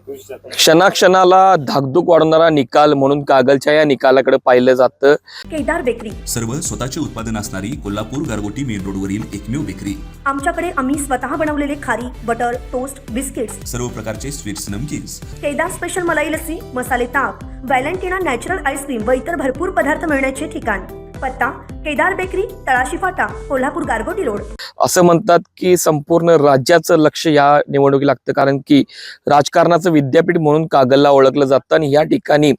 क्षणाक्षणाला धाकधूक वाढवणारा निकाल म्हणून कागलच्या या निकालाकडे पाहिलं जातं। केदार बेकरी, सर्व स्वतःचे उत्पादन असणारी कोल्हापूर गारगोटी मेन रोडवरील एकमेव बेकरी। आमच्याकडे आम्ही स्वतः बनवलेले खारी, बटर, टोस्ट, बिस्किट्स, सर्व प्रकारचे स्वीट्स, नमकीन्स। केदार स्पेशल मलाई लस्सी, मसाले ताक, व्हॅलेंटिना नॅचरल आईस्क्रीम व इतर भरपूर पदार्थ मिळण्याचे ठिकाण। पत्ता केदार बेकरी, तळाशी फाटा, कोल्हापूर गारगोटी रोड। असं म्हणतात की संपूर्ण राज्याचं लक्ष या निवडणुकी लागतं, कारण की राजकारणाचं विद्यापीठ म्हणून कागलला ओळखलं जातं आणि या ठिकाणी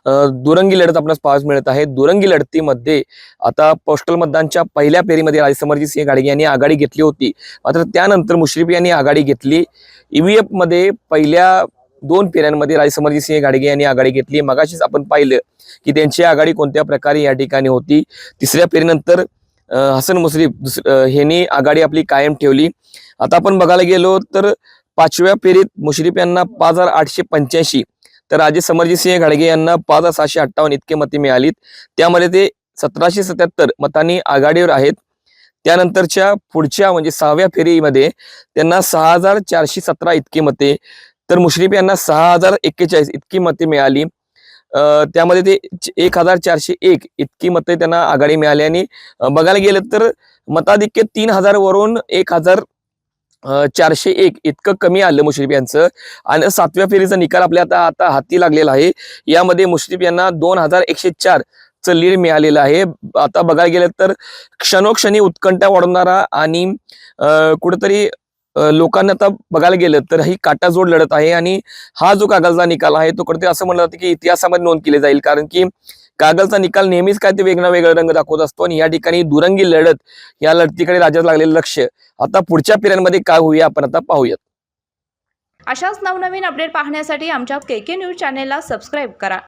दुरंगी लढत आपल्याला पाहायला मिळत आहे। दुरंगी लढतीमध्ये आता पोस्टल मतदानच्या पहिल्या फेरीमध्ये राजसमरजीत गाडगे यांनी आघाडी घेतली होती, मात्र त्यानंतर मुश्रीफ यांनी आघाडी घेतली। ईव्हीएम मध्ये पहिल्या 2 फेऱ्यांमध्ये राजसमरजीत गाडगे यांनी आघाडी घेतली। मगाशीच आपण पाहिलं की त्यांची आघाडी कोणत्या प्रकारे या ठिकाणी होती। तिसऱ्या फेरीनंतर हसन मुश्रीफ यांनी आघाडी आपली कायम ठेवली। आता आपण बघायला गेलो तर 5व्या फेरीत मुश्रीफ यांना 5885 तर राजसमरजीत गाडगे यांना 5758 इतके मते मिळालीत। त्यामध्ये ते 1777 मतांनी आघाडीवर आहेत। त्यानंतरच्या पुढच्या म्हणजे 6व्या फेरीमध्ये त्यांना 6417 इतकी मते तर मुश्रीफ यांना 6041 इतकी मते मिळाली। त्यामध्ये ते 1401 इतकी मते त्यांना आघाडी मिळाली आणि बघायला गेलं तर मताधिक्य 3000 वरून 1401 इतकं कमी आलं मुश्रीफ यांचं। आणि 7व्या फेरीचा निकाल आपल्या आता हाती लागलेला आहे। यामध्ये मुश्रीफ यांना 2104 चं लीड मिळालेलं आहे। आता बघायला गेलं तर क्षणोक्षणी उत्कंठा वाढवणारा आणि कुठेतरी लोकांना आता बघायला गेलं तर ही काटाजोड लढत आहे आणि हा जो कागलचा निकाल आहे तो कुठेतरी असं म्हणलं जातं की इतिहासामध्ये नोंद केली जाईल, कारण की कागलचा निकाल नेहमीच काय ते वेगळा रंग दाखवत असतो आणि या ठिकाणी दुरंगी लढत या लढतीकडे राज्यात लागलेलं लक्ष आता पुढच्या फेऱ्यांमध्ये काय होऊया आपण आता पाहूयात। अशाच नवनवीन अपडेट पाहण्यासाठी आमच्या KK न्यूज चॅनेलला सबस्क्राईब करा।